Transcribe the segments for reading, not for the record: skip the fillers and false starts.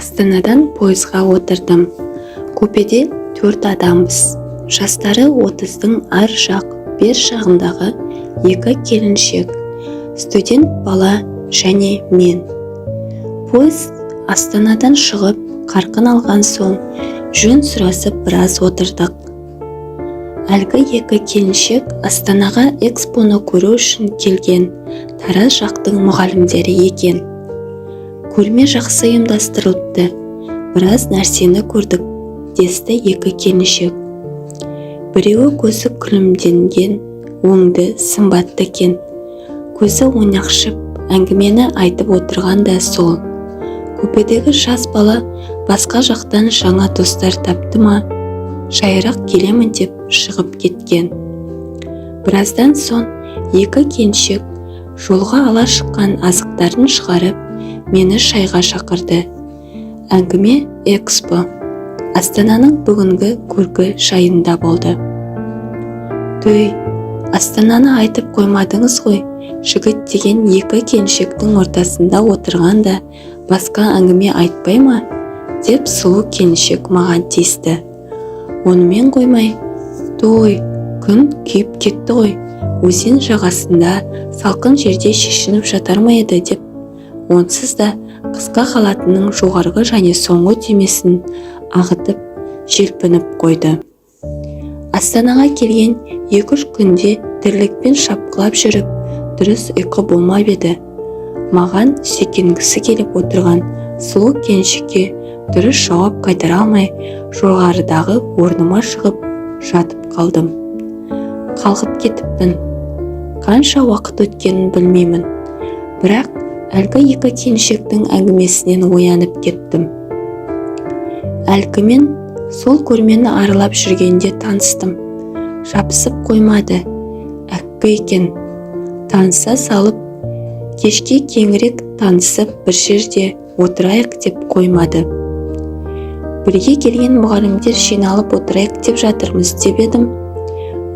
Астанадан пойызға отырдым. Купеде 4 адамбыз. Жастары 30-дың ар жақ, бер жағындағы 2 келіншек, студент бала және мен. Пойыз Астанадан шығып, қарқын алған соң, жөн сұрасып біраз отырдық. Әлгі 2 келіншек Астанаға экспоны көру үшін келген Тараз жақтың мұғалімдері екен. Көрме жақсы ұйымдастырылыпты. Біраз нәрсені көрдік, десті 2 келіншек. Біреуі көзі күлімденген, өңді, сымбатты екен. Көзі ойнақшып, әңгімені айтып отырған да сол. Купедегі жас бала басқа жақтан жаңа достар тапты ма, жайырақ келемін деп шығып кеткен. Біраздан соң 2 келіншек жолға ала шыққан азықтарын шығарып, мені шайға шақырды. Әңгіме экспо Астананың бүгінгі көркі жайында болды. Төй, Астананы айтып қоймадыңыз ғой, жігіт деген 2 келіншектің ортасында отырғанда басқа әңгіме айтпай ма? Деп сұлу келіншек маған тиісті. Онымен қоймай, той, күн күйіп кетті ғой, өзен жағасында салқын жерде шешініп жатар ма еді деп, онсыз да қысқа халатының жоғарғы және соңғы түймесін ағытып, желпініп қойды. Астанаға келген 2-3 күнде тірлікпен шапқылап жүріп, дұрыс ұйқы болмап еді. Маған сүйкенгісі келіп отырған сұлу келіншекке дұрыс жауап қайтара алмай, жоғарыдағы орныма шығып жатып қалдым. Қалғып кетіппін. Қанша уақыт өткенін білмеймін. Бірақ әлгі 2 келіншектің әңгімесінен оянып кеттім. Әлгімен сол көрмені аралап жүргенде таныстым. Жабысып қоймады. Әккі екен. Таныса салып, кешке кеңірек танысып бір жерде отырайық деп қоймады. Бірге келген мұғалімдер жиналып отырайық деп жатырмыз деп едім.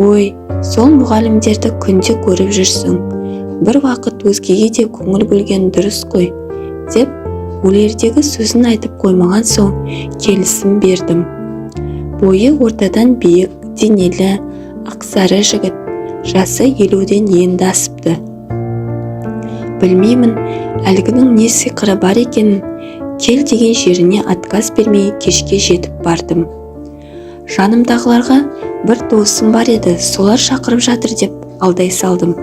Ой, сол мұғалімдерді күнде көріп жүрсің. Бір вақыт өзгеге де көңіл бөлген дұрыс қой, деп өлердегі сөзін айтып қоймаған соң келісім бердім. Бойы ортадан биік, денелі, ақсары жігіт, жасы 50-ден енді асыпты. Білмеймін, әлгінің не сиқыры бар екенін, кел деген жеріне отказ бермей кешке жетіп бардым. Жанымдағыларға бір досым бар еді, солар шақырып жатыр деп алдай салдым.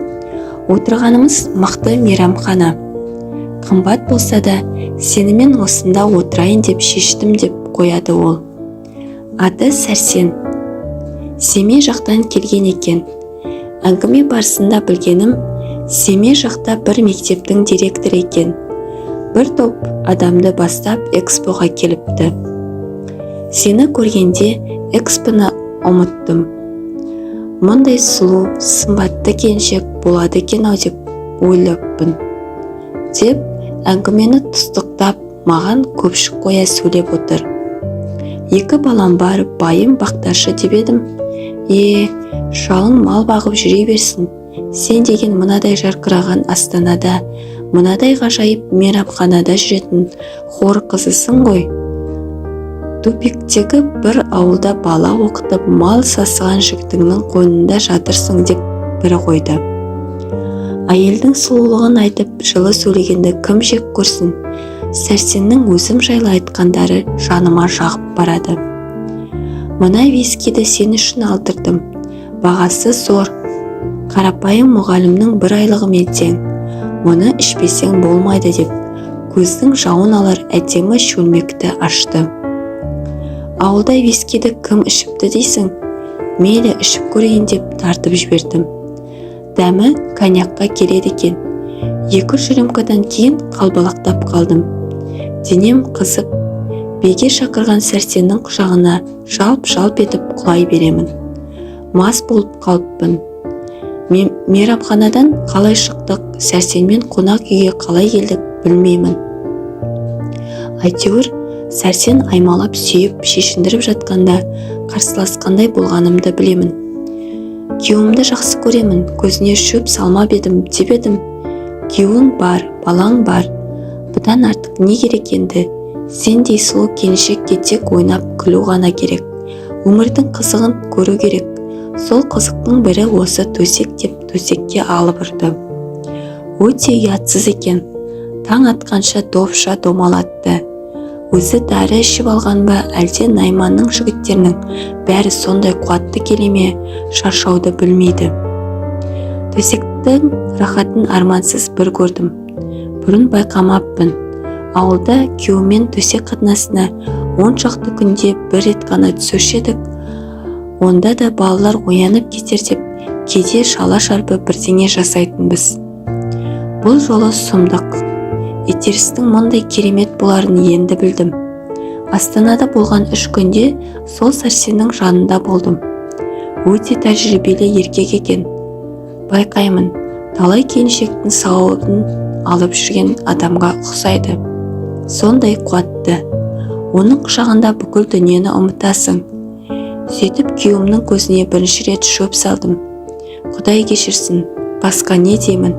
Отырғанымыз мықты мейрамхана. Қымбат болса да, сенімен осында отырайын деп шештім деп қояды ол. Аты Сәрсен. Семей жақтан келген екен. Әңгіме барысында білгенім, Семей жақта бір мектептің директоры екен. Бір топ адамды бастап экспоға келіпті. Сені көргенде экспоны ұмыттым. Мұндай сұлу, сымбатты келіншек болады екен-ау деп ойлаппын. Деп әңгімені тұстықтап, маған көпшік қоя сөйлеп отыр. 2 балам бар, байым бақташы деп едім. Шалың мал бағып жүре берсін. Сен деген мынадай жарқыраған Астанада, мынадай ғажайып мейрамханада жүретін хор қызысың ғой. Тупиктегі бір ауылда бала оқытып мал сасыған жігітіңнің қойнында жатырсың деп бірі қойды. Әйелдің сұлулығын айтып, жылы сөйлегенді кім жек көрсін? Сәрсеннің өзім жайлы айтқандары жаныма жағып барады. Мына вискиді сен үшін алдырдым. Бағасы зор. Қарапайым мұғалімнің 1 айлығы тең. Мұны ішпесең болмайды деп, көздің жауын алар әдемі шөлмекті ашты. Ауылда вискиді кім ішіпті дейсің? Мейлі ішіп көрейін деп тартып жібердім. Дәмі коньякқа келеді екен. 2 рюмкадан кейін қалбалақтап қалдым. Денем қызып, биге шақырған Сәрсеннің құшағына жалп-жалп етіп құлай беремін. Мас болып қалыппын. Мейрамханадан қалай шықтық, Сәрсенмен қонақ үйге қалай келдік білмеймін. Әйтеуір, Сәрсен аймалап сүйіп, шешіндіріп жатқанда қарсыласқандай болғанымды білемін. Күйеуімді жақсы көремін, көзіне шөп салмап едім деп едім. Күйеуің бар, балаң бар. Бұдан артық не керек енді? Сендей сұлу келіншекке тек ойнап күлу ғана керек. Өмірдің қызығын көру керек. Сол қызықтың бірі осы төсек деп төсекке алып ұрды. Өте ұятсыз екен. Таң атқанша допша домалатты. Өзі дәрі ішіп алған ба, әлде Найманның жігіттерінің бәрі сондай қуатты келеме, шаршауды білмейді. Төсектің рахатын армансыз бір көрдім. Бұрын байқамаппын. Ауылда күйеумен төсек қатынасына 10 шақты күнде бір рет қана түсуші едік. Онда да балалар оянып кетер деп, кейде шала-шарпы бірдеңе жасайтынбыз. Бұл жолы сұмдық. Итерістің мұндай керемет боларын енді білдім. Астанада болған 3 күнде сол Сәрсеннің жанында болдым. Өте тәжірибелі еркек екен. Байқаймын, талай келіншектің сауабын алып жүрген адамға ұқсайды. Сондай қуатты. Оның құшағында бүкіл дүниені ұмытасың. Сөйтіп күйеуімнің көзіне бірінші рет шөп салдым. Құдай кешірсін, басқа не деймін?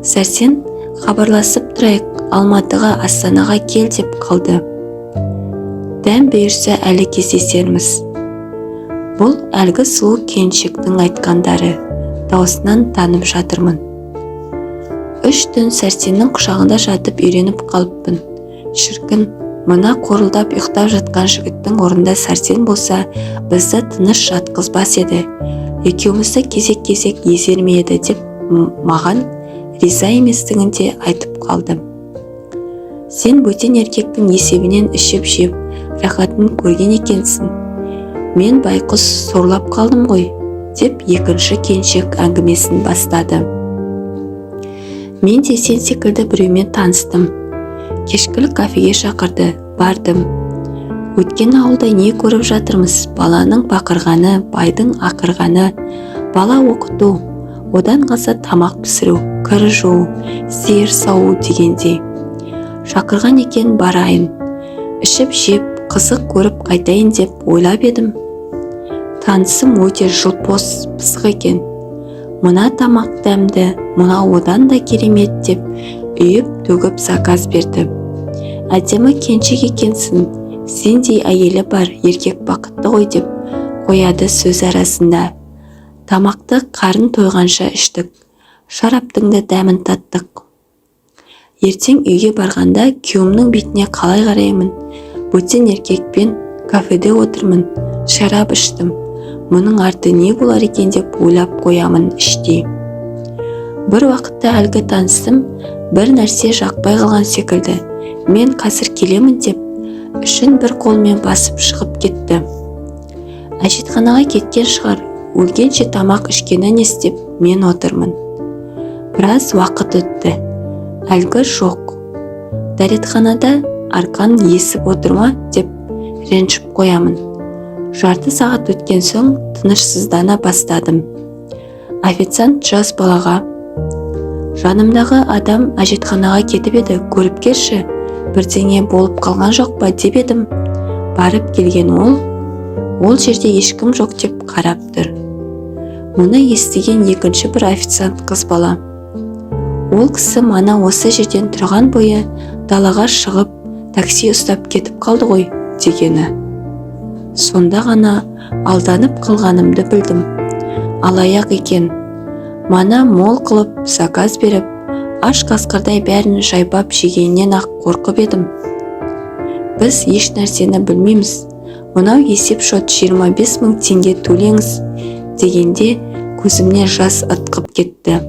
Сәрсен, хабарласып тұрайық, Алматыға, Астанаға кел деп қалды. Дәм бұйырса әлі кездесерміз. Бұл әлгі сұлу келіншектің айтқандары. Даусынан танып жатырмын. 3 түн Сәрсеннің құшағында жатып үйреніп қалыппын. Шіркін, мына қорылдап ұйықтап жатқан жігіттің орнында Сәрсен болса, бізді тыныш жатқызбас еді. Екеумізді кезек-кезек езермейді деп маған риза еместігін де айтып қалды. Сен бөтен еркектің есебінен ішіп-жеп, рахатын көрген екенсің. Мен байқұс сорлап қалдым ғой, деп екінші келіншек әңгімесін бастады. Мен де сен секілді біреумен таныстым. Кешкілік кафеге шақырды, бардым. Өткен ауылда не көріп жатырмыз? Баланың бақырғаны, байдың ақырғаны, бала оқыту, одан қалса тамақ пісіру, кір жуу, сиыр сауу дегендей. Шақырған екен, барайын. Ішіп-жеп, қызық көріп қайтайын деп ойлап едім. Танысым өте жылпос, пысық екен. Мына тамақ дәмді, мына одан да керемет деп үйіп төгіп заказ берді. Әдемі келіншек екенсің, сендей әйелі бар, еркек бақытты ғой деп қояды сөз арасында. Тамақты қарын тойғанша іштік, шараптың да дәмін таттық. Ертең үйге барғанда күйеуімнің бетіне қалай қараймын? Бөтен еркекпен кафеде отырмын, шарап іштім. Мұның арты не болар екен деп ойлап қоямын іштей. Бір уақытта әлгі танысым бір нәрсе жақпай қалған секілді. Мен қазір келемін деп, үшін бір қолмен басып шығып кетті. Әжетханаға кеткен шығар, өлгенше тамақ ішкені нестеп мен отырмын. Біраз уақыт өтті. Әлгі жоқ. Дәретханада арқан есіп отырма деп ренжіп қоямын. Жарты сағат өткен соң тынышсыздана бастадым. Официант жас балаға: жанымдағы адам әжетханаға кетіп еді, көріп келші, бірдеңе болып қалған жоқ па деп едім. Барып келген ол жерде ешкім жоқ деп қарап тұр. Мұны естіген екінші бір официант қыз бала: ол кісі мана осы жерден тұрған бойы далаға шығып такси ұстап кетіп қалды ғой дегені. Сонда ғана алданып қалғанымды білдім. Алаяқ екен. Мана мол қылып заказ беріп, аш қасқырдай бәрін жайпап жегеннен ақ қорқып едім. Біз еш нәрсені білмейміз. Мынау есеп шот 25.000 теңге төлеңіз дегенде көзімне жас ытқып кетті.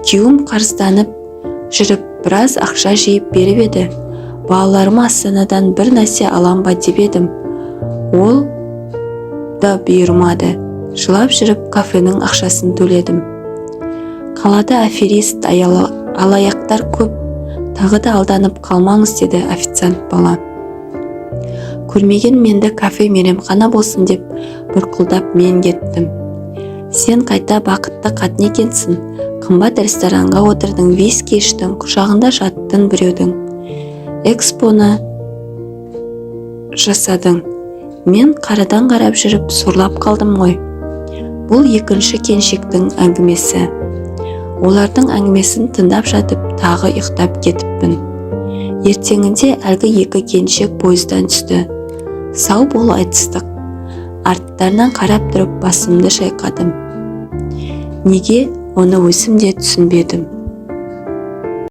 Күйеуім қарызданып жүріп біраз ақша жиып беріп еді. Балаларыма Астанадан бір нәрсе алам ба деп едім. Ол да бұйырмады. Жылап жүріп кафенің ақшасын төледім. Қалада аферист, алаяқтар көп, тағы да алданып қалмаңыз деді официант бала. Көрмеген менді кафе мейрамхана болсын деп бұрқылдап мен кеттім. Сен қайта бақытты қатын екенсің. Қымбат ресторанға отырдың, виски іштің, құшағында жаттың біреудің. Экспоны жасадың. Мен қарадан қарап жүріп сорлап қалдым ғой. Бұл екінші келіншектің әңгімесі. Олардың әңгімесін тыңдап жатып тағы ұйықтап кетіппін. Ертеңінде әлгі екі келіншек пойыздан түсті. Сау бол айтыстық. Арттарынан қарап тұрып басымды шайқадым. Неге, оны өзім де түсінбедім.